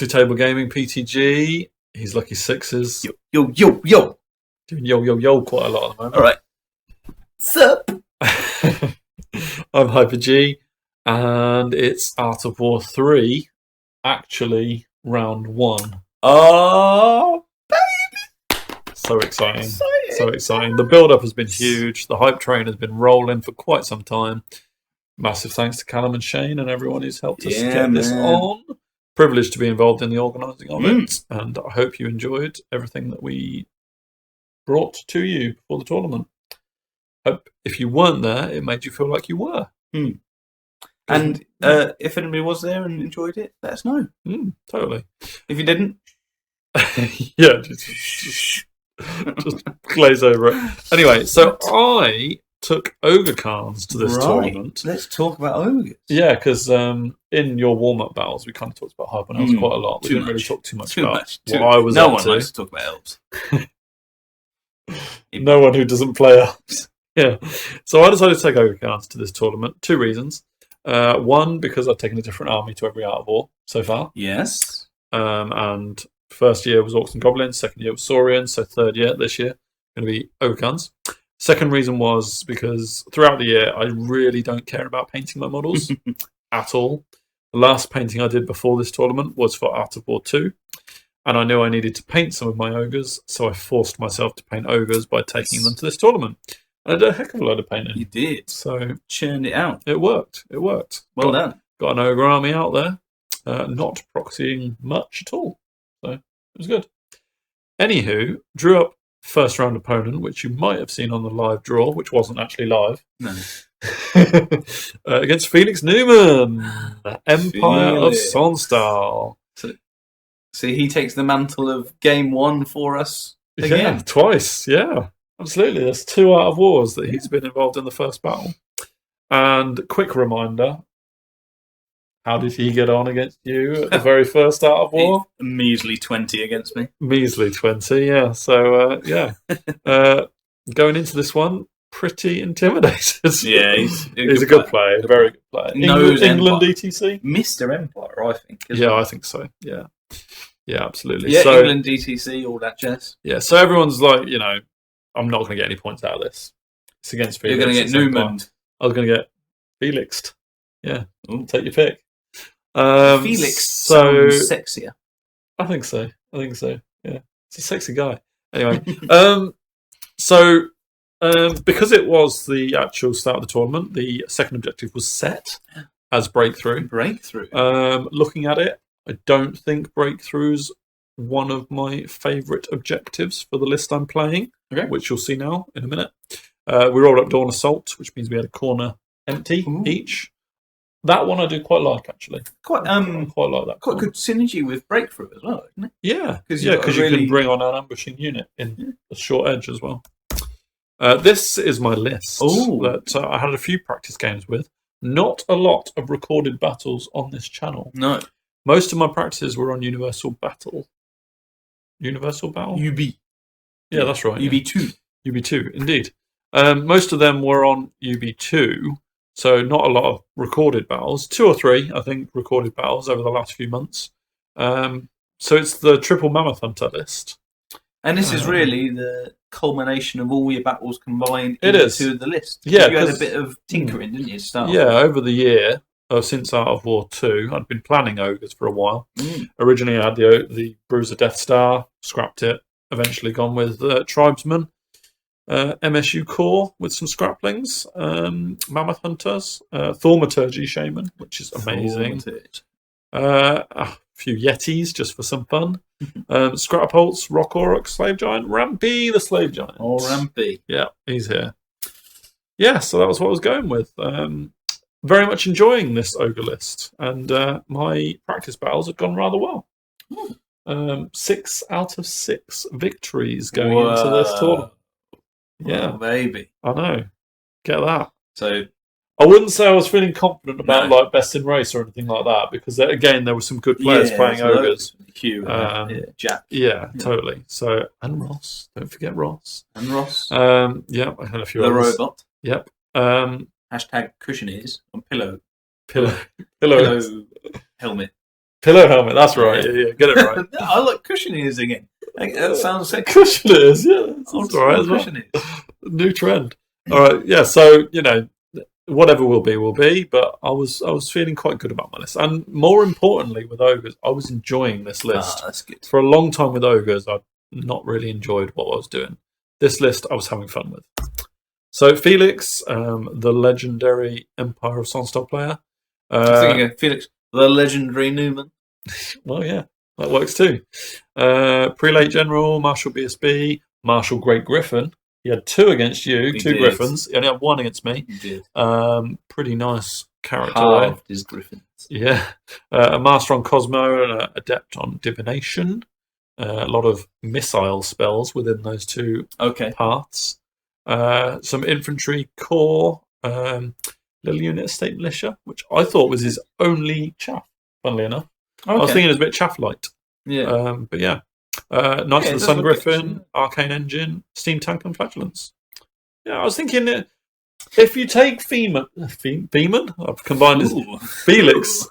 Proxy Table Gaming, PTG. He's Lucky Sixes. Yo. Doing yo quite a lot at the moment. All right. Sup? I'm Hyper G, and it's Art of War 3, actually round 1. Oh, So exciting. So exciting. The build-up has been huge. The hype train has been rolling for quite some time. Massive thanks to Callum and Shane and everyone who's helped us get this on. Privileged to be involved in the organising of it, and I hope you enjoyed everything that we brought to you before the tournament. Hope if you weren't there, it made you feel like you were. And if anybody was there and enjoyed it, let us know. Totally. If you didn't, yeah, just glaze over it. Anyway, so I took Ogre cards to this tournament. Let's talk about Ogres. Yeah, because in your warm-up battles, we kind of talked about Harper Elves quite a lot. We didn't really talk too much about what I was up to. No one likes to talk about elves. No one who doesn't play elves. Yeah. So I decided to take Ogre cards to this tournament. 2 reasons. One, because I've taken a different army to every Art of War so far. Yes. And first year was Orcs and Goblins, second year was Saurians, so third year this year going to be Ogre cards. Second reason was because throughout the year, I really don't care about painting my models at all. The last painting I did before this tournament was for Art of War 2. And I knew I needed to paint some of my ogres, so I forced myself to paint ogres by taking them to this tournament. And I did a heck of a load of painting. You did. So churned it out. It worked. Well done. Got an ogre army out there, not proxying much at all. So it was good. Anywho, drew up first round opponent, which you might have seen on the live draw, which wasn't actually live. No. Against Felix Newman, Empire of Sonnstahl. So he takes the mantle of game 1 for us again. Yeah, twice. Yeah, absolutely. There's 2 Art of Wars that he's been involved in the first battle. And quick reminder, how did he get on against you at the very first Art of War? A measly 20 against me. Measly 20, yeah. So, going into this one, pretty intimidated. Yeah, he's a good player, very good player. England ETC? Mr. Empire, I think. I think so, yeah. Yeah, absolutely. Yeah, so, England DTC, all that jazz. Yeah, so everyone's like, I'm not going to get any points out of this. It's against Felix. You're going to get Newman. I was going to get Felixed. Yeah, take your pick. Felix sounds sexier. I think so. Yeah, it's a sexy guy. Anyway, because it was the actual start of the tournament, the second objective was set as breakthrough. Looking at it, I don't think breakthrough's one of my favourite objectives for the list I'm playing, which you'll see now in a minute. We rolled up Dawn Assault, which means we had a corner empty each. That one I do quite like, actually. Quite like that. Quite good synergy with breakthrough as well, isn't it? Yeah, because you can bring on an ambushing unit in a short edge as well. This is my list that I had a few practice games with. Not a lot of recorded battles on this channel. No. Most of my practices were on Universal Battle. Universal Battle? UB. Yeah, that's right. UB2. UB2, indeed. Most of them were on UB2, so not a lot of recorded battles. 2 or 3, I think, recorded battles over the last few months. So it's the Triple Mammoth Hunter list. And this is really the culmination of all your battles combined into the list. Yeah, you had a bit of tinkering, didn't you, to start over the year, since Art of War 2, I'd been planning ogres for a while. Originally, I had the Bruiser Death Star, scrapped it, eventually gone with Tribesman, MSU Core with some scraplings, Mammoth Hunters, Thaumaturgy Shaman, which is amazing. A few Yetis just for some fun. Scrapholts, Rock Auroch, Slave Giant, Rampy the Slave Giant. Oh, Rampy. Yeah, he's here. Yeah, so that was what I was going with. Very much enjoying this ogre list, and my practice battles have gone rather well. 6 out of 6 victories going into this tournament. Yeah, baby. I know. Get that. So I wouldn't say I was feeling confident about like best in race or anything like that, because again there were some good players playing ogres. Hugh, Jack. Yeah, totally. So and Ross, don't forget Ross. And Ross. Yeah, I had a few. The others. robot. Yep. Hashtag cushion ears on pillow Pillow helmet. Pillow helmet, that's right. Yeah, get it right. I like cushion ears again. That sounds sexy. Cushion ears, yeah. That's all right as well. Cushion ears. New trend. All right, yeah. So whatever will be. But I was feeling quite good about my list, and more importantly, with ogres, I was enjoying this list. That's good. For a long time with ogres, I've not really enjoyed what I was doing. This list, I was having fun with. So Felix, the legendary Empire of Sonnstahl player. I was thinking of Felix, the legendary Newman. Well, yeah, that works too. Prelate General, Marshal BSB, Marshal Great Griffin. He had 2 against you, He 2 did. Griffins. He only had 1 against me. He did. Pretty nice character. Halved his Griffins. Yeah. A Master on Cosmo and an Adept on Divination. A lot of missile spells within those 2 paths. Some infantry core, little unit of state militia, which I thought was his only chaff, funnily enough. I was thinking it was a bit chaff light. Yeah. But yeah. Knights of the Sun Griffin, Arcane Engine, Steam Tank and Flatulence. Yeah, I was thinking if you take Feeman, I've combined his Felix.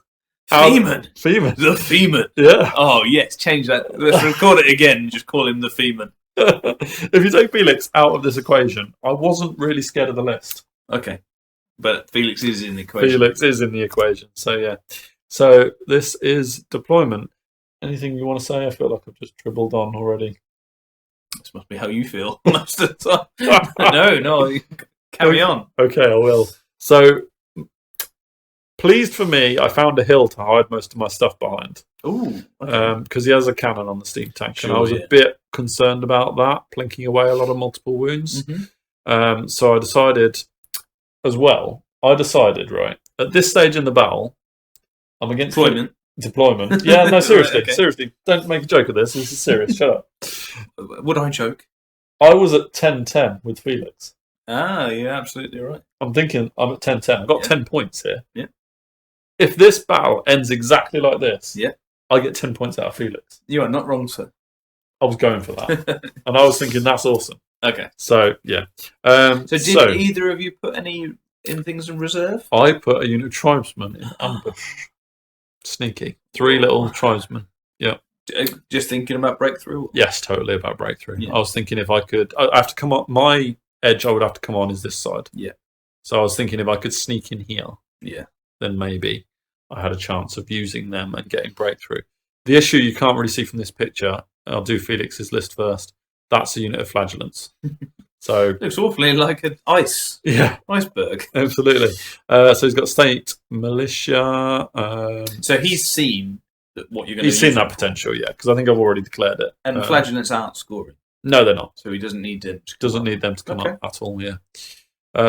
Feeman. The Feeman. Yeah. Oh, yes, change that. Let's record it again and just call him the Feeman. If you take Felix out of this equation, I wasn't really scared of the list. Okay. But Felix is in the equation. Felix is in the equation. So, yeah. So, this is deployment. Anything you want to say? I feel like I've just dribbled on already. This must be how you feel most of the time. No. Carry on. Okay, I will. So, pleased for me, I found a hill to hide most of my stuff behind. Ooh. Because he has a cannon on the steam tank, Sure, and I was a bit concerned about that, plinking away a lot of multiple wounds. Mm-hmm. So I decided, right, at this stage in the battle, I'm against deployment. Yeah, no, seriously, seriously, don't make a joke of this. This is serious. Shut up. Would I joke? I was at 10-10 with Felix. Ah, you're absolutely right. I'm thinking I'm at 10-10. I've got 10 points here. Yeah. If this battle ends exactly like this, yeah, I get 10 points out of Felix. You are not wrong, sir. I was going for that. And I was thinking, that's awesome. Okay. So, yeah. So did either of you put any in things in reserve? I put a unit of tribesmen in ambush. Sneaky. 3 little tribesmen. Yeah. Just thinking about breakthrough? Yes, totally about breakthrough. Yeah. I was thinking if I could... I have to come on... My edge I would have to come on is this side. Yeah. So I was thinking if I could sneak in here, yeah, then maybe I had a chance of using them and getting breakthrough. The issue you can't really see from this picture, I'll do Felix's list first, that's a unit of flagellants. So looks awfully like an iceberg. Absolutely. So he's got state militia. So he's seen what you're going to. He's seen that potential, yeah, because I think I've already declared it. And flagellants aren't scoring. No, they're not. So he doesn't need them. Doesn't need them to come up at all. Yeah.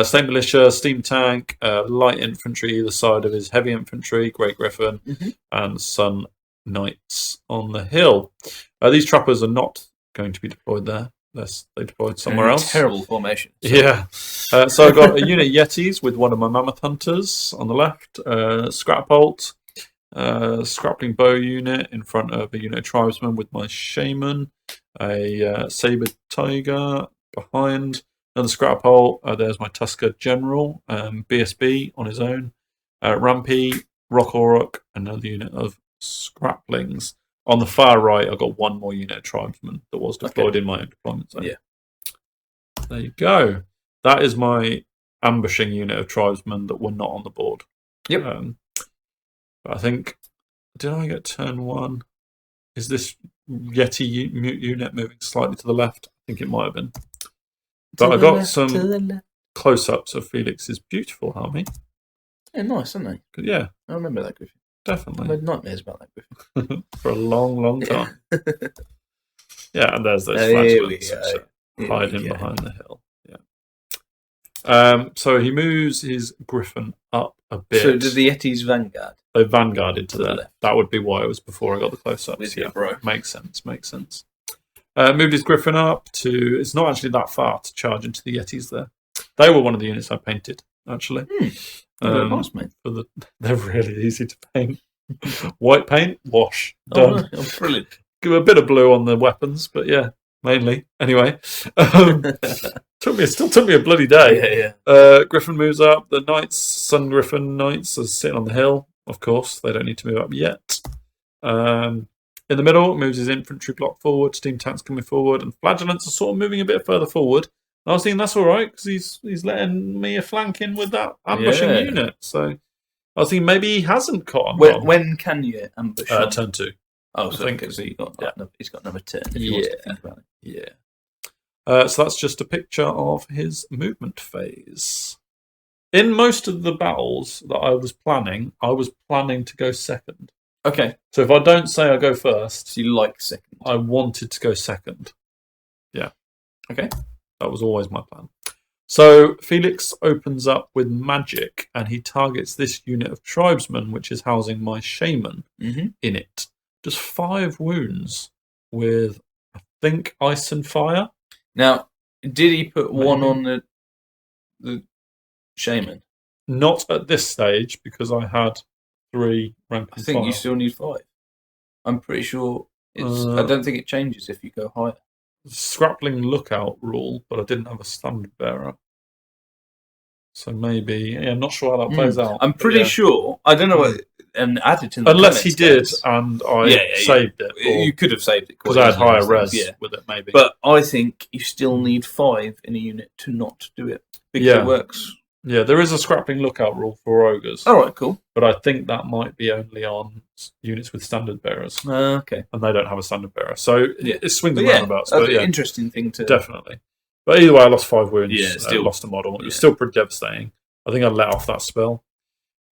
State militia, steam tank, light infantry either side of his heavy infantry, Great Griffin, and Sun Knights on the hill. These trappers are not going to be deployed there. They deployed somewhere else. Terrible formation. So. Yeah. So I've got a unit of Yetis with one of my Mammoth Hunters on the left, Scrap Bolt, Scrappling Bow unit in front of a unit of Tribesmen with my Shaman, a Saber Tiger behind, another Scrap Bolt. There's my Tusker General, BSB on his own, Rampy, Rock Auroch, another unit of Scraplings. On the far right, I've got one more unit of Tribesmen that was deployed in my own deployment zone. Yeah. There you go. That is my ambushing unit of Tribesmen that were not on the board. Yep. I think, did I get turn 1? Is this Yeti unit moving slightly to the left? I think it might have been. But I got some close-ups of Felix's beautiful army. Yeah, nice, isn't they? Yeah. I remember that Griffin. Definitely. I had nightmares about that Griffin. For a long, long time. Yeah, and there's those flagellants hiding behind the hill. Yeah. So he moves his Griffin up a bit. So did the Yetis vanguard? They vanguarded to there. That would be why it was before I got the close-ups. Yeah, bro. Makes sense. Moved his Griffin up to... It's not actually that far to charge into the Yetis there. They were one of the units I painted, actually. Nice, mate. They're really easy to paint. White paint, wash, done. Oh, brilliant. Give a bit of blue on the weapons, but yeah, mainly. Anyway, still took me a bloody day. Yeah. Griffin moves up. The Knights, Sun Griffin Knights, are sitting on the hill. Of course, they don't need to move up yet. In the middle, it moves his infantry block forward, steam tanks coming forward, and flagellants are sort of moving a bit further forward. And I was thinking that's all right because he's letting me a flank in with that ambushing unit. So I was thinking maybe he hasn't caught on. When can you ambush? Turn 2. Oh, so he's got another turn. If you want to think about it. Yeah. So that's just a picture of his movement phase. In most of the battles that I was planning to go second. Okay. So if I don't say I go first, so you like second. I wanted to go second. Yeah. Okay. That was always my plan. So Felix opens up with magic, and he targets this unit of tribesmen, which is housing my shaman in it. Does 5 wounds with, I think, ice and fire. Now, did he put one on the shaman? Not at this stage, because I had 3 rank and I think fire. you still need 5. I'm pretty sure I don't think it changes if you go higher. Scrappling lookout rule, but I didn't have a standard bearer. So maybe, I'm not sure how that plays out. I'm pretty sure. I don't know what, and added to the unless he did, and I saved it. You could have saved it because I had higher res with it, maybe. But I think you still need 5 in a unit to not do it because it works. Yeah, there is a scrapping lookout rule for ogres. All right, cool. But I think that might be only on units with standard bearers. Okay. And they don't have a standard bearer. So it swings and roundabouts. But interesting thing to... Definitely. But either way, I lost 5 wounds. Yeah, still lost a model. It was still pretty devastating. I think I let off that spell.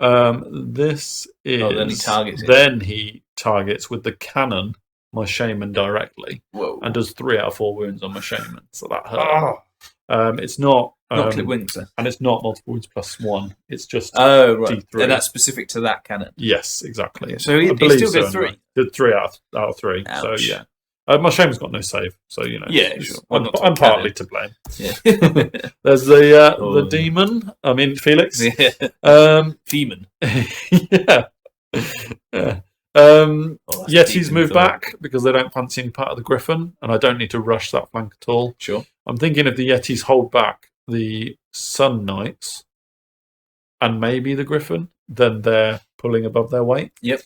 This is... then he targets it. Then he targets with the cannon my shaman directly. Whoa. And does 3 out of 4 wounds on my shaman. So that hurt. It's not... not clip wings, then. And it's not multiple wounds +1. It's just D3. And that's specific to that cannon. Yes, exactly. So he still did 3. Did 3 out of 3. Ouch. So yeah. My shaman's got no save, so sure. I'm partly to blame. Yeah. There's the demon. I mean Felix. Yeah. Demon. Yeah. Yetis move back because they don't fancy any part of the Griffin, and I don't need to rush that flank at all. Sure. I'm thinking if the Yetis hold back the Sun Knights and maybe the Griffin, then they're pulling above their weight. Yep.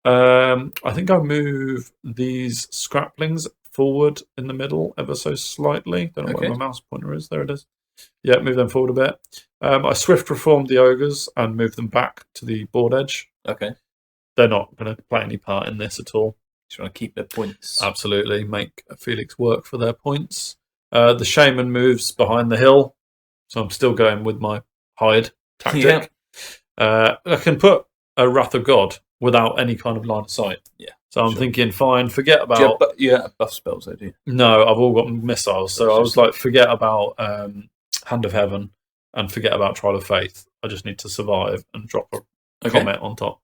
I think I move these scraplings forward in the middle ever so slightly. Don't know where my mouse pointer is. There it is. Yeah, move them forward a bit. I swift reformed the ogres and move them back to the board edge. Okay. They're not going to play any part in this at all. Just want to keep their points. Absolutely. Make Felix work for their points. The shaman moves behind the hill, so I'm still going with my hide tactic. Yeah. I can put a Wrath of God without any kind of line of sight. Yeah. So I'm thinking, fine, forget about... Do you have buff spells, though, do you? No, I've all got missiles. So I was like, forget about Hand of Heaven and forget about Trial of Faith. I just need to survive and drop a comet on top.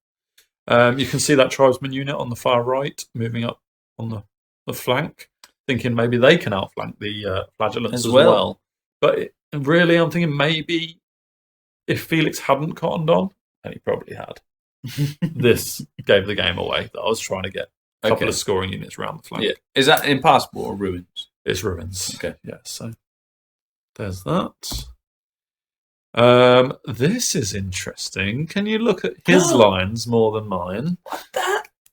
You can see that tribesman unit on the far right moving up on the flank, thinking maybe they can outflank the flagellants as well. But really, I'm thinking maybe if Felix hadn't cottoned on, and he probably had, this gave the game away that I was trying to get a couple of scoring units around the flank. Yeah. Is that impassable or ruins? It's ruins. Okay. Yeah, so there's that. This is interesting. Can you look at his lines more than mine?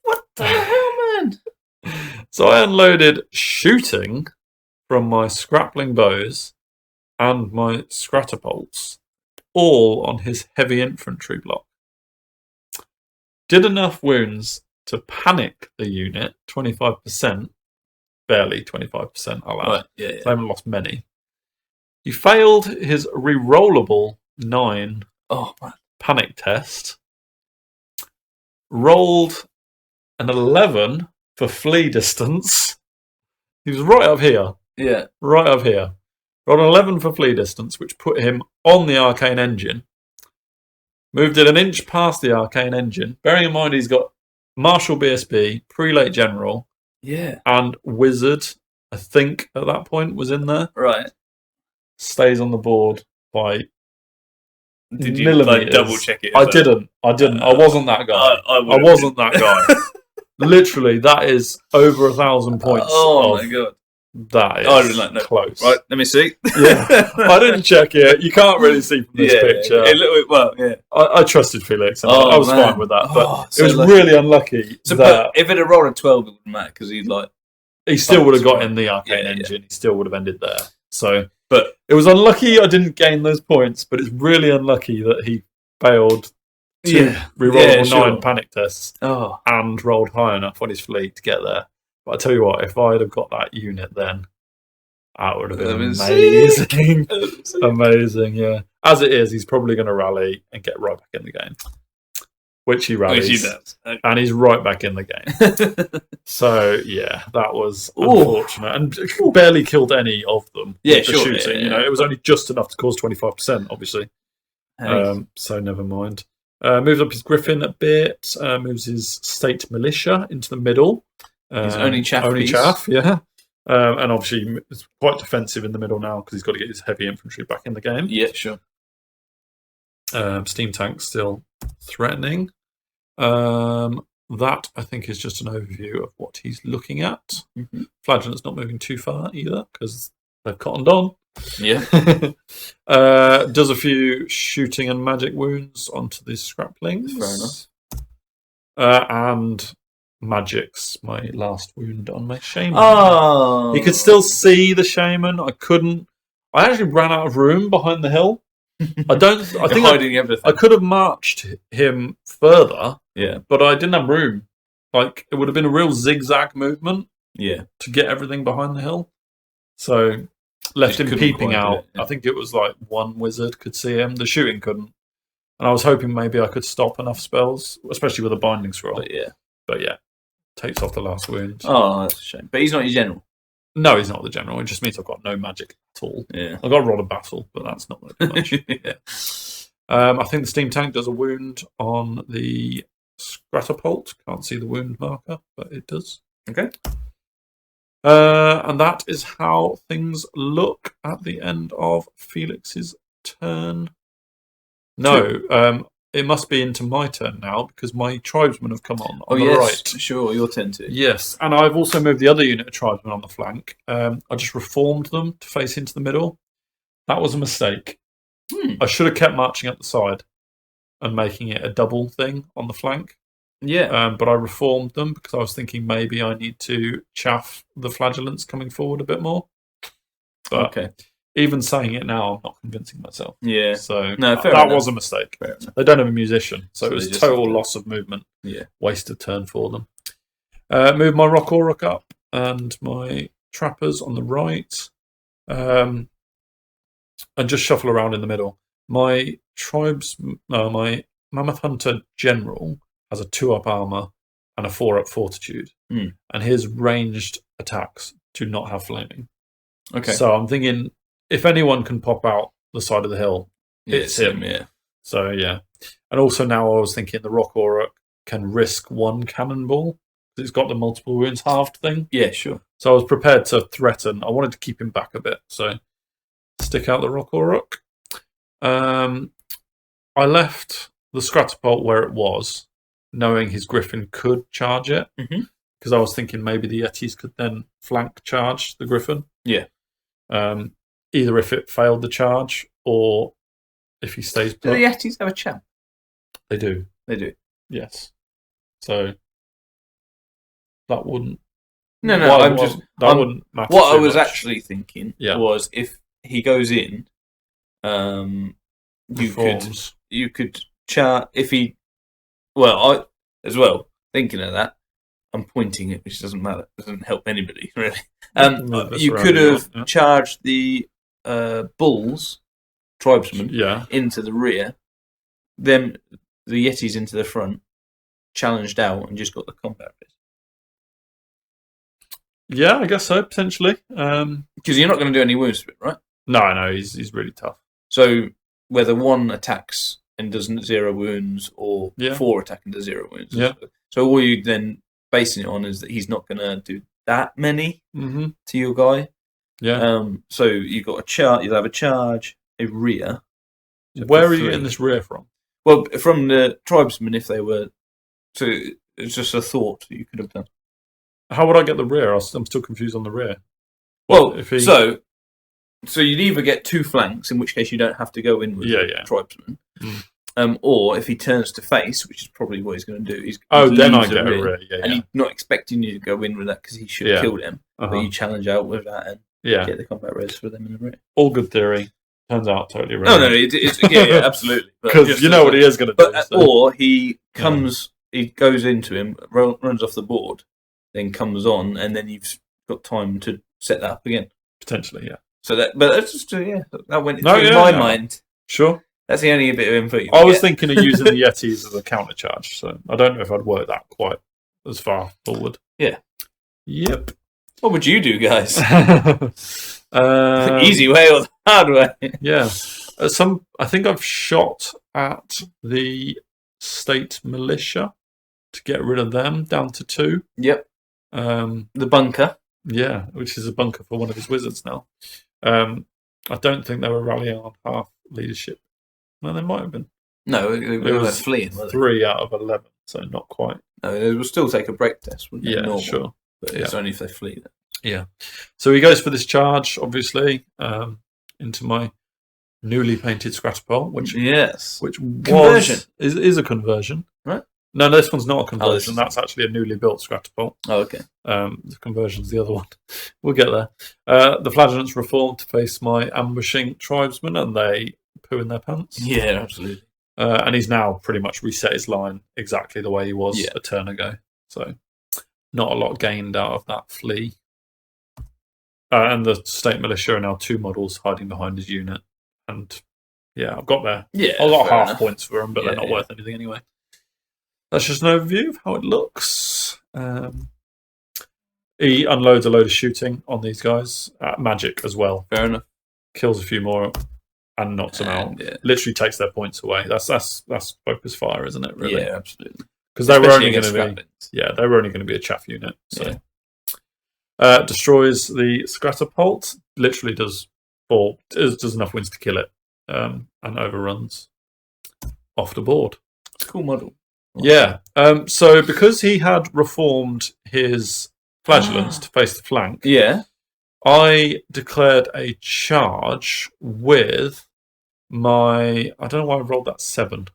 What the hell, man? So I unloaded shooting from my scrappling bows and my scratterbolts, all on his heavy infantry block. Did enough wounds to panic the unit, 25%, barely 25%, I'll add. Right. Yeah. So I haven't lost many. He failed his re-rollable 9 panic test, rolled an 11 for flee distance. He was right up here. Yeah. Right up here. Rolled an 11 for flee distance, which put him on the arcane engine. Moved it an inch past the arcane engine. Bearing in mind he's got Marshal BSB, Prelate General, and Wizard, I think at that point was in there. Right. Stays on the board by Did you like, double check it? I didn't. I wasn't that guy. I wasn't that guy. Literally, that is over 1,000 points. Oh my god! That is I didn't like, no. close. Right, let me see. Yeah, I didn't check it. You can't really see from this picture. A little bit, well, yeah. I trusted Felix, and I was fine with that. But so it was lucky. really unlucky But if it had rolled a 12, it wouldn't matter because he still would have got in the arcane engine. He still would have ended there. So, but it was unlucky I didn't gain those points. But it's really unlucky that he failed to reroll 9 panic tests and rolled high enough on his fleet to get there. But I tell you what, if I'd have got that unit then, that would have been amazing. Amazing, yeah. As it is, he's probably going to rally and get right back in the game. Which he rallies. Which he does. Okay. And he's right back in the game. So, yeah, that was unfortunate. And barely killed any of them. Yeah, with the shooting. You know, it was only just enough to cause 25%, obviously. So, never mind. Moves up his Griffin a bit. Moves his State Militia into the middle. His only chaff chaff, yeah. And obviously, it's quite defensive in the middle now because he's got to get his heavy infantry back in the game. Yeah, sure. Steam tanks still threatening. That, I think, is just an overview of what he's looking at. Mm-hmm. Flagellant's not moving too far either because they've cottoned on. Yeah. Does a few shooting and magic wounds onto the scraplings. Fair enough. And magics my last wound on my shaman. Oh, you could still see the shaman. I couldn't. I actually ran out of room behind the hill. I think hiding everything. I could have marched him further. Yeah, but I didn't have room. Like it would have been a real zigzag movement. Yeah, to get everything behind the hill. So left him peeping out. I think it was like one wizard could see him. The shooting couldn't. And I was hoping maybe I could stop enough spells, especially with a binding scroll. But yeah, takes off the last wound. Oh, that's a shame. But he's not your general. No, he's not the general. It just means I've got no magic at all. Yeah, I've got a Rod of Battle, but that's not very much. I think the steam tank does a wound on the Scratapult. Can't see the wound marker, but it does. Okay. And that is how things look at the end of Felix's turn. No, it must be into my turn now because my tribesmen have come on the right. Sure, your turn too. Yes, and I've also moved the other unit of tribesmen on the flank. I just reformed them to face into the middle. That was a mistake. I should have kept marching up the side and making it a double thing on the flank. Yeah. But I reformed them because I was thinking maybe I need to chaff the flagellants coming forward a bit more. But even saying it now, I'm not convincing myself. Yeah. So no, that was a mistake. They don't have a musician, so it was total loss of movement. Yeah. Wasted turn for them. Move my Rock Auroch up and my trappers on the right. And just shuffle around in the middle. My my Mammoth Hunter General has a 2-up armor and a 4-up fortitude. And his ranged attacks do not have flaming. Okay. So I'm thinking if anyone can pop out the side of the hill, it's him. Yeah. So yeah. And also now I was thinking the Rock Auroch can risk 1 cannonball. It's got the multiple wounds halved thing. Yeah, sure. So I was prepared to threaten. I wanted to keep him back a bit. So stick out the Rock Auroch. I left the Scratapult where it was, knowing his Griffin could charge it. Because I was thinking maybe the Yetis could then flank charge the Griffin. Yeah. Either if it failed the charge or if he stays put. Do the Yetis have a champ? They do. They do. Yes. So that wouldn't. No, that wouldn't matter. What I was actually thinking was if he goes in, you could chart if he. Well, I as well thinking of that. I'm pointing it, which doesn't matter. Doesn't help anybody really. You could have charged the bulls, tribesmen, into the rear, then the Yetis into the front, challenged out, and just got the combat bit. Yeah, I guess so, potentially. Because you're not going to do any wounds to it, right? No, he's really tough. So whether 1 attacks and does 0 wounds, or 4 attack and does 0 wounds. Yeah. So all you then basing it on is that he's not going to do that many to your guy. Yeah. So you've got a charge. You'll have a charge, a rear. Where are you in this rear from? Well, from the tribesmen, if they were. So it's just a thought that you could have done. How would I get the rear? I'm still confused on the rear. Well, so you'd either get 2 flanks, in which case you don't have to go in with tribesmen. Or if he turns to face, which is probably what he's going to do, then I get a ring. And he's not expecting you to go in with that because he should have killed him. But you challenge out with that and get the combat res for them in the rear. All good theory. Turns out totally wrong. No, it's absolutely. Because you know what he is going to do. Or he comes, he goes into him, runs off the board, then comes on, and then you've got time to set that up again. Potentially, yeah. So that, but that's just that went through my mind. Sure. That's the only bit of info you I was thinking of using the Yetis as a counter charge, so I don't know if I'd work that quite as far forward. Yeah. Yep. What would you do, guys? Easy way or the hard way? Yeah. I think I've shot at the state militia to get rid of them down to 2. Yep. The bunker. Yeah, which is a bunker for one of his wizards now. I don't think they were rallying on half leadership. No, they might have been. No, they were fleeing. 3 out of 11, so not quite. No, they will still take a break test, wouldn't they? Yeah, sure. But it's only if they flee. Then. Yeah. So he goes for this charge, obviously, into my newly painted Scratapult, which conversion is a conversion, right? No, this one's not a conversion. That's actually a newly built Scratapult. Oh, okay. The conversion's the other one. We'll get there. The Flagellants reformed to face my ambushing tribesmen, and they poo in their pants. Yeah, absolutely. And he's now pretty much reset his line exactly the way he was a turn ago. So not a lot gained out of that flee. And the state militia are now 2 models hiding behind his unit. And yeah, I've got there. Yeah, I got half points for them, but they're not worth anything anyway. That's just an overview of how it looks. He unloads a load of shooting on these guys. Magic as well. Fair enough. Kills a few more and knocks them out. Yeah. Literally takes their points away. That's focus fire, isn't it? Really? Yeah, absolutely. Because they were only going to be a chaff unit. So destroys the Scratapult. Literally does enough wins to kill it, and overruns off the board. It's a cool model. Yeah. So because he had reformed his Flagellants to face the flank, I declared a charge with my. I don't know why I rolled that 7.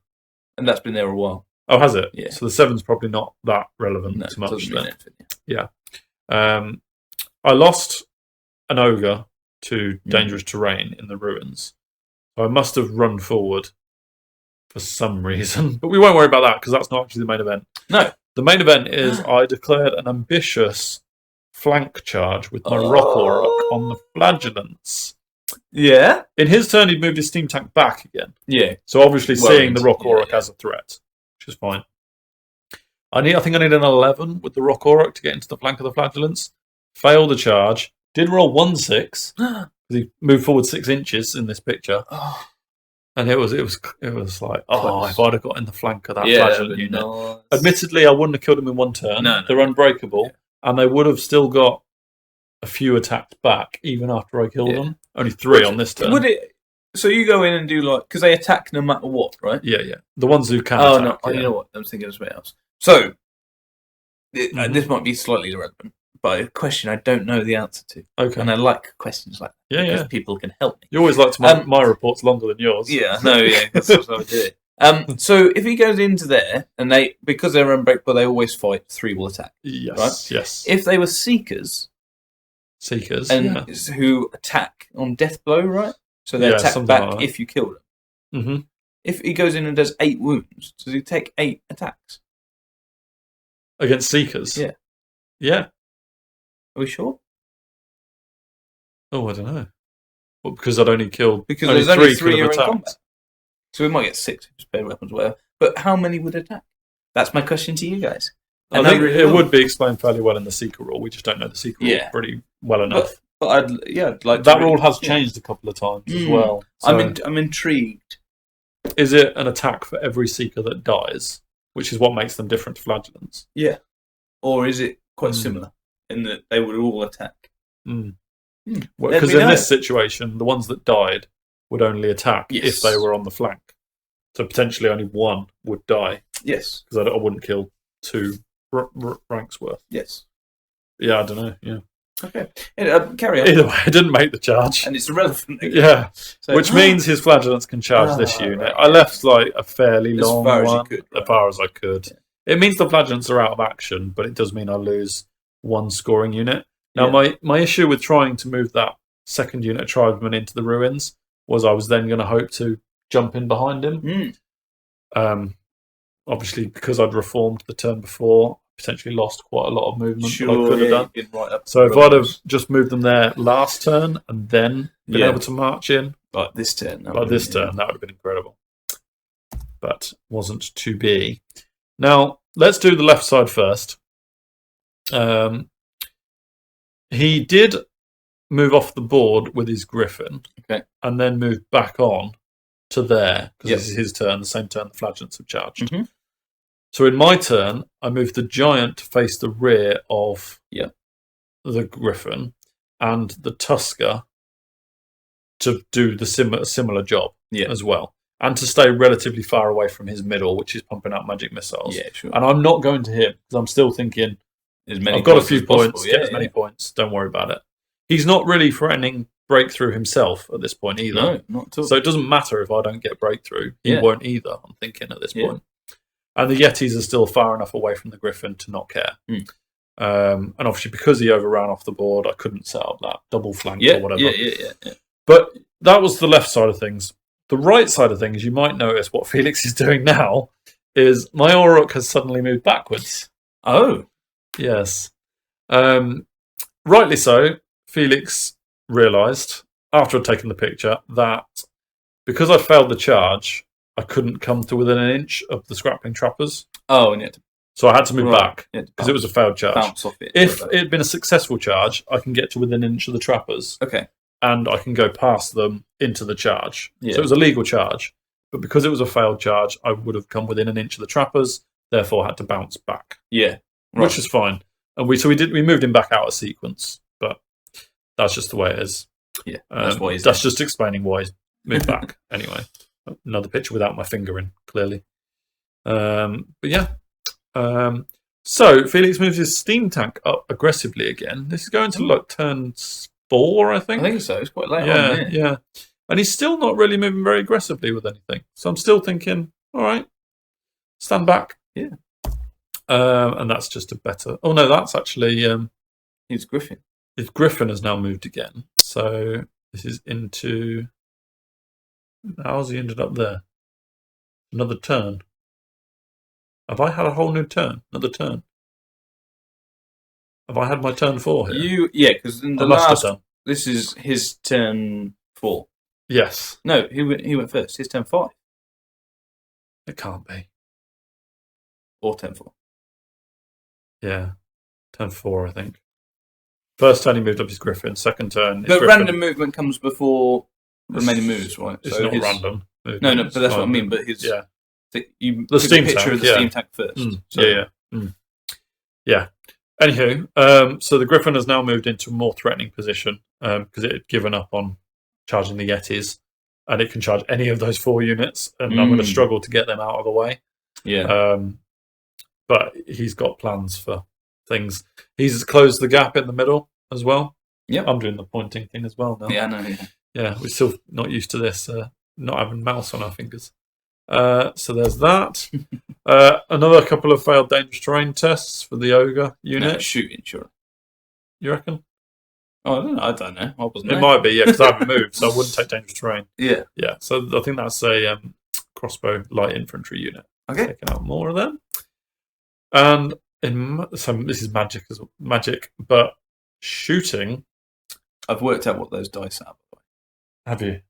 And that's been there a while. Oh, has it? Yeah. So the 7's probably not that relevant to much then. Yeah. I lost an ogre to dangerous terrain in the ruins. So I must have run forward for some reason. But we won't worry about that because that's not actually the main event. No. The main event is I declared an ambitious flank charge with my Rock Auroch on the Flagellants. Yeah. In his turn, he'd moved his steam tank back again. Yeah. So obviously seeing the Rock Auroch as a threat, which is fine. I think I need an 11 with the Rock Auroch to get into the flank of the Flagellants. Failed the charge. Did roll 1-6 because he moved forward 6 inches in this picture. And it was like, if I'd have got in the flank of that Flagellant unit. Nice. Admittedly, I wouldn't have killed him in one turn. No. They're unbreakable, and they would have still got a few attacks back even after I killed them. Only 3 on this turn. Would it? So you go in and do because they attack no matter what, right? Yeah. The ones who can. attack, no, you know what? I'm thinking of something else. So this might be slightly irrelevant, but a question I don't know the answer to. Okay. And I like questions like that because people can help me. You always like to make my reports longer than yours. Yeah, that's how I do it. So if he goes into there, and because they're unbreakable, they always fight 3 will attack. Yes, right? Yes. If they were Seekers, who attack on death blow, right? So they attack back if you kill them. Mm-hmm. If he goes in and does 8 wounds, does he take 8 attacks? Against Seekers? Yeah. Yeah. Are we sure? Oh, I don't know. Well, because I'd only killed... Because there's only 3 in combat. So we might get 6 spare weapons, whatever. But how many would attack? That's my question to you guys. I think it would be explained fairly well in the Seeker rule. We just don't know the Seeker rule pretty well enough. But I'd like that rule has changed a couple of times as well. So I'm intrigued. Is it an attack for every Seeker that dies, which is what makes them different to Flagellants? Yeah. Or is it quite similar in that they would all attack? Because in this situation, the ones that died would only attack if they were on the flank. So potentially only 1 would die. Yes. Because I wouldn't kill 2 ranks worth. Yes. Yeah, I don't know. Yeah. Okay. Carry on. Either way, I didn't make the charge. And it's irrelevant. Again. Yeah. So, which means his flagellants can charge this unit. Right, I left like a fairly long one. As far as I could. Yeah. It means the flagellants are out of action, but it does mean I lose one scoring unit. Now, my issue with trying to move that second unit of tribesmen into the ruins was I was then going to hope to jump in behind him. Obviously, because I'd reformed the turn before, potentially lost quite a lot of movement that I could have done. Right up so if I'd have just moved them there last turn and then been able to march in, like this turn, that would have been incredible. But wasn't to be. Now let's do the left side first. He did move off the board with his griffin, and then moved back on to there because this is his turn, the same turn the flagellants have charged. So in my turn, I moved the giant to face the rear of the griffin, and the tusker to do the similar job as well, and to stay relatively far away from his middle, which is pumping out magic missiles. Yeah, sure. And I'm not going to hit because I'm still thinking I've got a few points, get as many points. Don't worry about it. He's not really threatening breakthrough himself at this point either. No, not at all. So it doesn't matter if I don't get breakthrough. He won't either, I'm thinking at this point. And the Yetis are still far enough away from the Griffin to not care. And obviously, because he overran off the board, I couldn't set up that double flank or whatever. Yeah. But that was the left side of things. The right side of things, you might notice what Felix is doing now is my Auroch has suddenly moved backwards. Oh. Yes. Rightly so. Felix realised, after I'd taken the picture, that because I failed the charge, I couldn't come to within an inch of the scrapping trappers. Oh, and so I had to move back because it was a failed charge. Bounce off it. If it had been a successful charge, I can get to within an inch of the trappers. Okay. And I can go past them into the charge. So it was a legal charge. But because it was a failed charge, I would have come within an inch of the trappers, therefore had to bounce back. Yeah. Which is fine. And we moved him back out of sequence. But that's just the way it is. Yeah. That's just explaining why he's moved back. Anyway. Another picture without my finger in, clearly. But yeah. So Felix moves his steam tank up aggressively again. This is going to like turn 4, I think. I think so. It's quite late on. Yeah. And he's still not really moving very aggressively with anything. So I'm still thinking, all right, stand back. Yeah. And that's just a better. Oh no, that's actually his Griffin. His Griffin has now moved again. So this is into. How's he ended up there? Another turn. Have I had a whole new turn? Another turn. Have I had my turn 4 here? Because in the last, this is his turn 4. Yes. No, he went first. His turn 5. It can't be. Or turn 4. Yeah, turn 4, I think. First turn he moved up his Griffin. Second turn. But random movement comes before remaining moves, right? It's not random. No, but that's what I mean. But his you the steam picture tank, of the steam tank first. Yeah. Anywho, so the Griffin has now moved into a more threatening position because it had given up on charging the Yetis, and it can charge any of those 4 units, and I'm going to struggle to get them out of the way. Yeah. But he's got plans for things. He's closed the gap in the middle as well. Yeah. I'm doing the pointing thing as well now. Yeah, I know. Yeah, we're still not used to this, not having mouse on our fingers. So there's that. Another couple of failed dangerous terrain tests for the Ogre unit. No, shooting, sure. You reckon? Oh, I don't know. I wasn't. It might be, yeah, because I haven't moved, so I wouldn't take dangerous terrain. Yeah. Yeah, so I think that's a crossbow light infantry unit. Okay. Taking out more of them. And this is magic, but shooting. I've worked out what those dice are. Have you?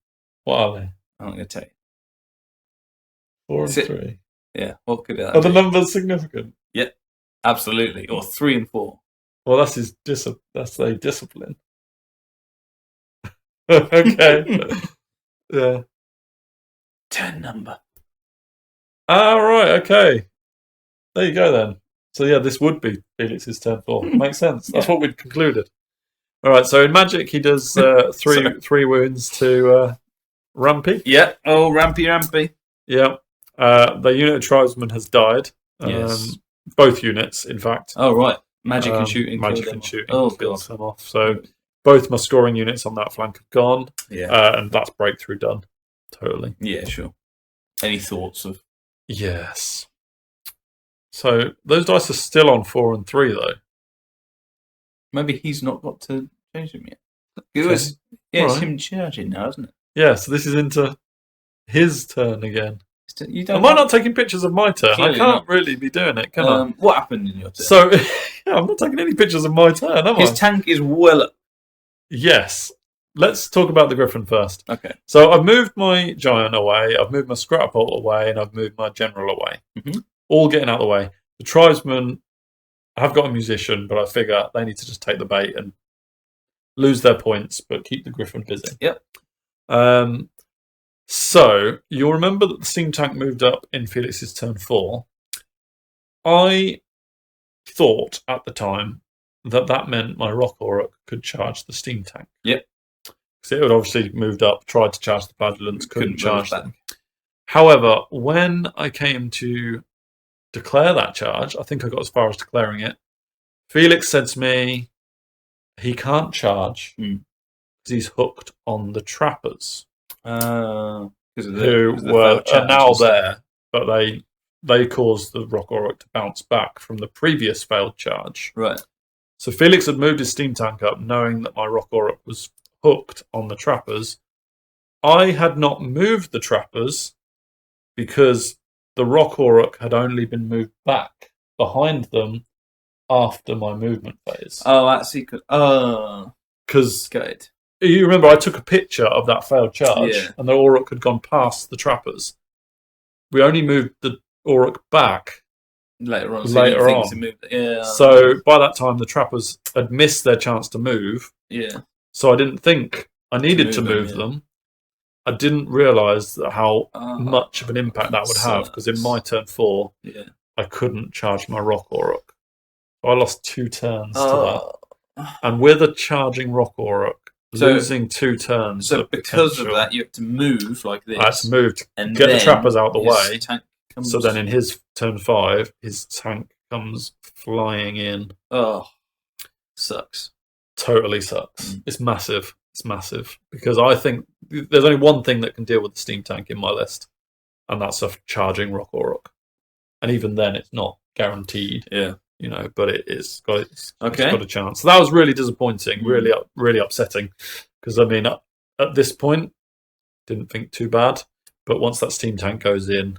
What are they? I'm not going to tell you. 4 and 3. Yeah. What could that Are the numbers significant? Yeah, absolutely. Or 3 and 4. Well, that's a discipline. Okay. Yeah. Turn number. Right. Okay. There you go then. So yeah, this would be Felix's turn 4. Makes sense. That's what we'd concluded. All right. So in Magic, he does 3 wounds to Rampy. Yeah. Oh, Rampy. Yeah. The unit of tribesmen has died. Yes. Both units, in fact. Oh, right. Magic and shooting. Magic and shooting. Oh, kills them off. So both my scoring units on that flank have gone. Yeah. And that's breakthrough done. Totally. Yeah, sure. Any thoughts of? Yes. So those dice are still on 4 and 3 though. Maybe he's not got to change them yet. It's him charging now, isn't it? Yeah, so this is into his turn again. Am I not taking pictures of my turn? I can't really be doing it, can I? What happened in your turn? So, I'm not taking any pictures of my turn, am I? His tank is well up. Yes. Let's talk about the Griffin first. Okay. So, I've moved my Giant away, I've moved my Scrapbolt away, and I've moved my General away. Mm-hmm. All getting out of the way. The Tribesmen have got a Musician, but I figure they need to just take the bait and lose their points, but keep the Griffin busy. Yep. So, you'll remember that the Steam Tank moved up in Felix's turn 4. I thought at the time that meant my Rock Auroch could charge the Steam Tank. Yep. Because it had obviously moved up, tried to charge the Fladulence, couldn't charge them. them. However, when I came to declare that charge, I think I got as far as declaring it, Felix said to me, he can't charge because he's hooked on the Trappers. Who are now there, but they caused the Rock Auroch to bounce back from the previous failed charge. Right. So Felix had moved his Steam Tank up, knowing that my Rock Auroch was hooked on the Trappers. I had not moved the Trappers because the Rock Auroch had only been moved back behind them after my movement phase. Oh, that's secret. Oh, because good. You remember I took a picture of that failed charge, and the Auroch had gone past the Trappers. We only moved the Auroch back later on. Yeah. So by that time, the Trappers had missed their chance to move. Yeah. So I didn't think I needed to move them. I didn't realise how much of an impact that would have, because in my turn 4, I couldn't charge my Rock Auroch. So I lost 2 turns to that. And with a charging Rock Auroch, losing 2 turns. So because of that, you have to move like this. I had to move to get the Trappers out of the way. So then in his turn 5, his tank comes flying in. Oh, sucks. Totally sucks. It's massive. It's massive. Because I think there's only one thing that can deal with the Steam Tank in my list, and that's a charging Rock Auroch. And even then, it's not guaranteed. Yeah. You know, but it's got a chance. So that was really disappointing, really upsetting. Because I mean, at this point, didn't think too bad. But once that Steam Tank goes in,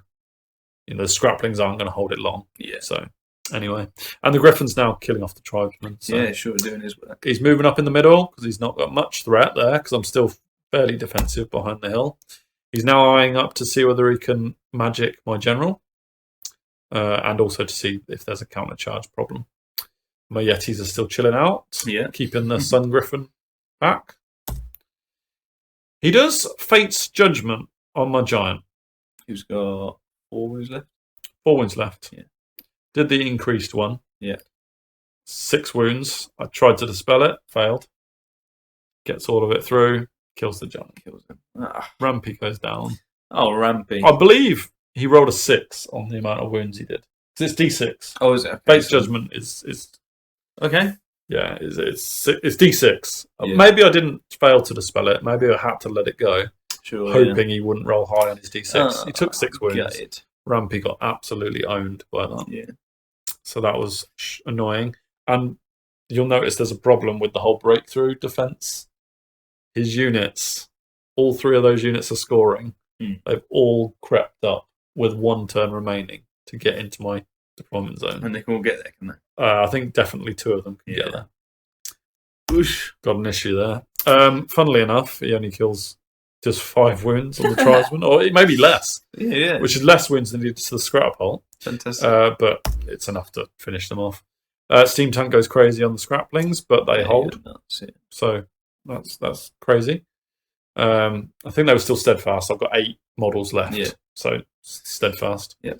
you know, the Scraplings aren't going to hold it long. Yeah. So anyway, and the Griffin's now killing off the Tribesmen. So yeah, sure, doing his work. He's moving up in the middle because he's not got much threat there. Because I'm still fairly defensive behind the hill. He's now eyeing up to see whether he can magic my general. And also to see if there's a counter charge problem. My Yetis are still chilling out, keeping the Sun Griffin back. He does Fate's Judgment on my Giant. Who's got 4 wounds left? 4 wounds left. Yeah. Did the increased one. Yeah. 6 wounds. I tried to dispel it, failed. Gets all of it through, kills the Giant. Kills him. Rampy goes down. Oh, Rampy. I believe he rolled a 6 on the amount of wounds he did. Because it's D6. Oh, is it? Okay, Fate's Judgment is okay. Yeah, it's D6. Yeah. Maybe I didn't fail to dispel it. Maybe I had to let it go, hoping he wouldn't roll high on his D6. He took 6 wounds. Rampy got absolutely owned by that. Yeah. So that was annoying. And you'll notice there's a problem with the whole breakthrough defense. His units, all 3 of those units are scoring. They've all crept up with 1 turn remaining to get into my deployment zone. And they can all get there, can they? I think definitely 2 of them can get there. Whoosh. Got an issue there. Funnily enough, he only kills just 5 wounds on the Tribesman, or maybe less. Yeah. Which is less wounds than he did to the Scrapbolt. Fantastic. But it's enough to finish them off. Steam Tank goes crazy on the Scraplings, but they hold. So that's crazy. I think they were still steadfast. I've got 8 models left, so steadfast. Yeah.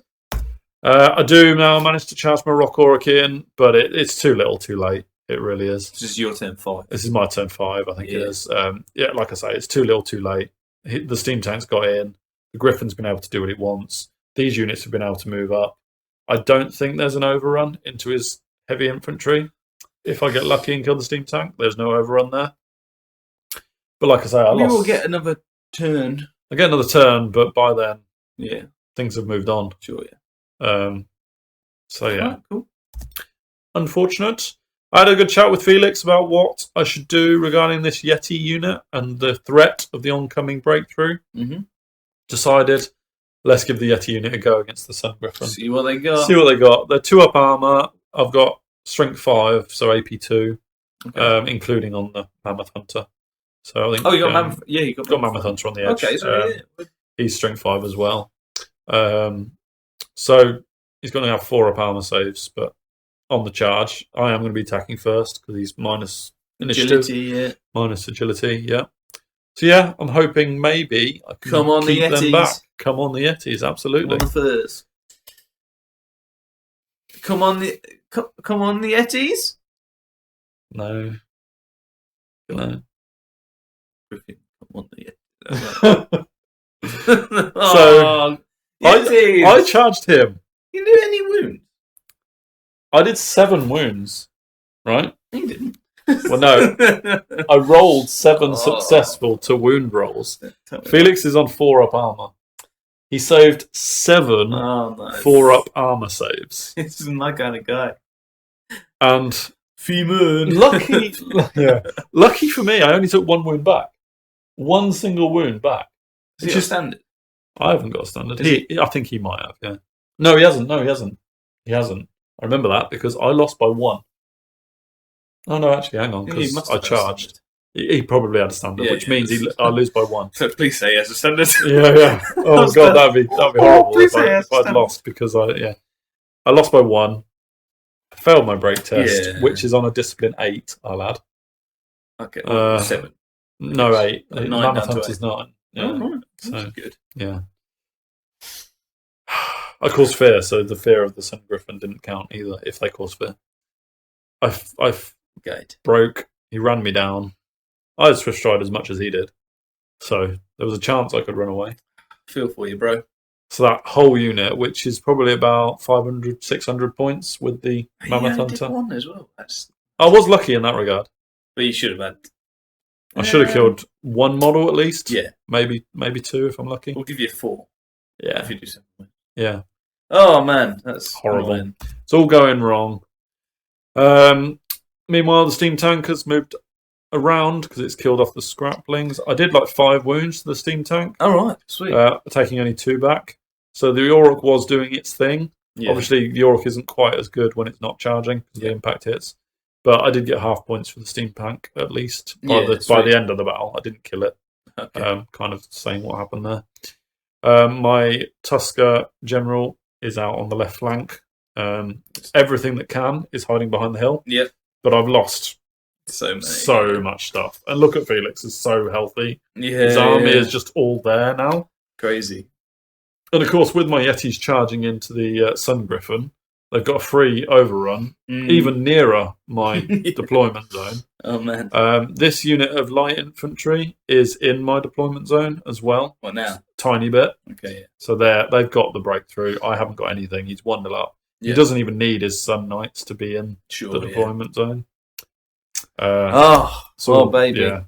I do now manage to charge my Rock Auroch in, but it's too little, too late. It really is. This is your turn 5. This is my turn 5. I think it is. Like I say, it's too little, too late. The Steam Tank's got in. The Griffin's been able to do what it wants. These units have been able to move up. I don't think there's an overrun into his heavy infantry. if I get lucky and kill the steam tank. There's no overrun there. But like I say, I lost. will get another turn. I get another turn, but by then, yeah, things have moved on. Sure, yeah. So yeah, right, cool. Unfortunate. I had a good chat with Felix about what I should do regarding this Yeti unit and the threat of the oncoming breakthrough. Mm-hmm. Decided, let's give the Yeti unit a go against the Sun Griffin. See what they got. They're 2-up armor. I've got strength 5, so AP 2, including on the Mammoth Hunter. So I think. Oh, you got Mammoth. Yeah, you got Mammoth Hunter on the edge. Okay, so he's strength 5 as well. So he's going to have 4-up armor saves, but on the charge, I am going to be attacking first because he's minus initiative, agility, minus agility. Yeah. So yeah, I'm hoping maybe I can keep them back. Come on, the Yetis, absolutely. Come on the furs. Come on the Yetis. No. Come on the Yetis. So I charged him. You didn't do any wounds. I did 7 wounds, right? You didn't. Well, no. I rolled 7 successful to wound rolls. Felix is on 4-up armor. He saved 7 4-up armor saves. This isn't my kind of guy. And lucky for me, I only took 1 wound back. 1 single wound back. Is he a standard? I haven't got a standard. I think he might have, yeah. No, he hasn't. He hasn't. I remember that because I lost by 1. Oh, no, actually, hang on, because I charged. He probably had a standard, which means I lose by 1. So please say he has a standard. Yeah. Oh, God, that'd be horrible if I'd lost because I lost by 1. I failed my break test, which is on a discipline 8, I'll add. Okay, 7. No, 8. 9 Mammoth Hunter's 9. Yeah. Oh, right. So good. Yeah. I caused fear, so the fear of the Sun Griffin didn't count either, if they caused fear. I broke. He ran me down. I had Swift Stride as much as he did. So there was a chance I could run away. Feel for you, bro. So that whole unit, which is probably about 500, 600 points with the Mammoth Hunter. Did 1 as well. I was lucky in that regard. But you should have had. I should have killed 1 model at least. Yeah. Maybe 2 if I'm lucky. We'll give you 4. Yeah. If you do 7 points. Yeah. Oh man, that's horrible. Annoying. It's all going wrong. Meanwhile, the steam tank has moved around because it's killed off the scraplings. I did like 5 wounds to the steam tank. All right, sweet. Taking only 2 back. So the Orc was doing its thing. Yeah. Obviously, the Orc isn't quite as good when it's not charging because the impact hits. But I did get half points for the steam tank at least by the end of the battle. I didn't kill it. Okay. Kind of saying what happened there. My Tusker General is out on the left flank. Everything that can is hiding behind the hill. Yep. But I've lost so much stuff. And look at Felix, is so healthy. Yeah, his army is just all there now. Crazy. And of course, with my Yetis charging into the Sun Griffin, they've got a free overrun, even nearer my deployment zone. Oh, man. This unit of light infantry is in my deployment zone as well. What now? Tiny bit. Okay, yeah. So they've got the breakthrough. I haven't got anything. He's 1-0 up. Yeah. He doesn't even need his Sun Knights to be in the deployment zone. Baby. Yeah.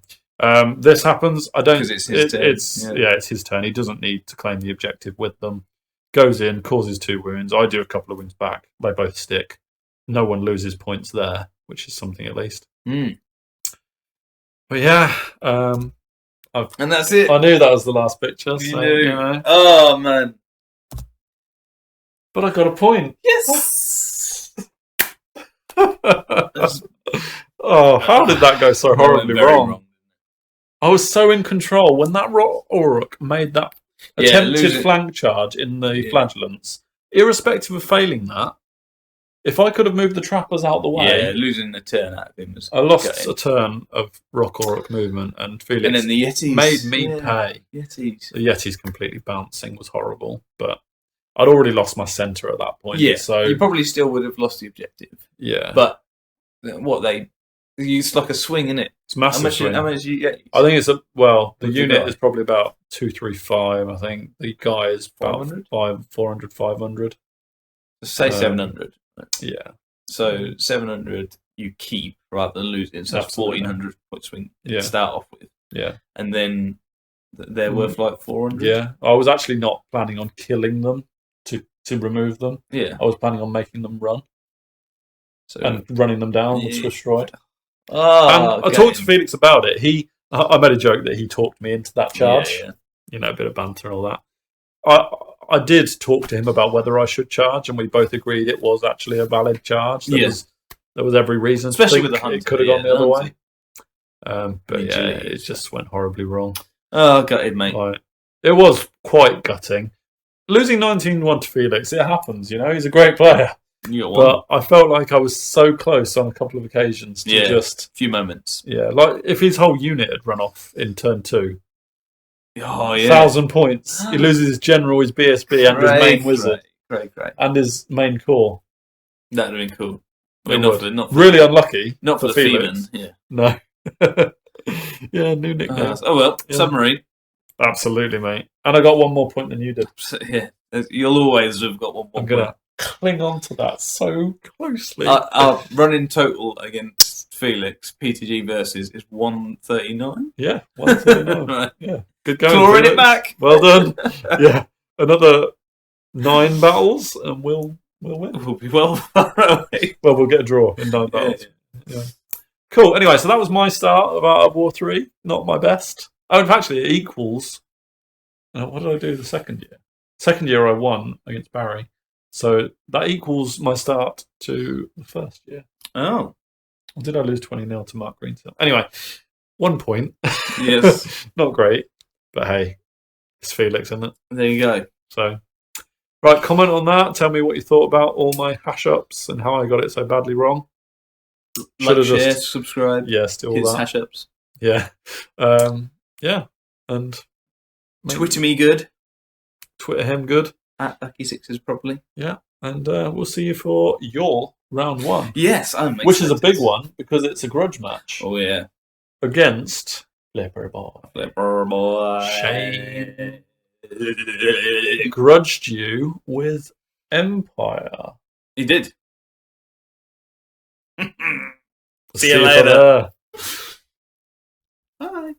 This happens. I don't. Because it's his turn. It's his turn. He doesn't need to claim the objective with them. Goes in, causes 2 wounds. I do a couple of wounds back. They both stick. No one loses points there, which is something at least. But yeah, and that's it. I knew that was the last picture. You knew. Oh man! But I got a point. Yes. Oh, how did that go so horribly wrong? I was so in control when that Orc made that attempted flank charge in the flagellants. Irrespective of failing that, if I could have moved the trappers out the way, losing the turn out of him was. I lost a turn of Rock Orc movement, and Felix and then the Yetis made me pay. Yetis. The Yetis completely bouncing was horrible, but I'd already lost my centre at that point. Yeah, so you probably still would have lost the objective. Yeah, but it's like a swing, isn't it? It's massive swing. How much you get? I think it's the unit is probably about 235. I think the guy is about 400, 500. Say 700. Yeah. So 700 you keep rather than losing. So that's 1,400 point swing to start off with. Yeah. And then they're worth like 400. Yeah. I was actually not planning on killing them to remove them. Yeah. I was planning on making them run. And running them down with Swiss Stride. Oh, and I talked to Felix about it. I made a joke that he talked me into that charge. Yeah. You know, a bit of banter and all that. I did talk to him about whether I should charge, and we both agreed it was actually a valid charge. There was every reason, especially to think with the hunter, it could have gone the other way. But it just went horribly wrong. Oh, gutted, mate. It was quite gutting. Losing 19-1 to Felix, it happens. You know, he's a great player. But I felt like I was so close on a couple of occasions to just a few moments. Yeah, like if his whole unit had run off in turn 2. Oh yeah, 1,000 points. He loses his general, his BSB, and his main wizard. Great. And his main core. That would have been cool. Not really unlucky. Not for the Felix. Feeman, No. Yeah, new nickname. Submarine. Absolutely, mate. And I got one more point than you did. Yeah, you'll always have got one more I'm going to cling on to that so closely. Our running total against Felix, PTG versus, is 139. Yeah, 139. Right. Yeah, good going. Clawing it back. Well done. Yeah, another 9 battles, and we'll win. We'll be well far away. Well, we'll get a draw in 9 battles. Yeah. Cool. Anyway, so that was my start of Art of War 3. Not my best. Oh, actually, it equals. What did I do the second year? Second year I won against Barry. So that equals my start to the first year. Oh. Or did I lose 20-0 to Mark Greensill? Anyway, 1 point. Yes. Not great, but hey, it's Felix, isn't it? There you go. So, right, comment on that. Tell me what you thought about all my hash-ups and how I got it so badly wrong. Share, subscribe. Yeah, still his that. Hash-ups. Yeah. Yeah. And Twitter me good. Twitter him good. At Lucky Sixes probably. Yeah. And we'll see you for your round 1. Yes, I'm excited. Which is a big one because it's a grudge match. Oh, yeah. Against Flipper Boy. Flipper Boy. Shane grudged you with Empire. He did. See you later. Bye.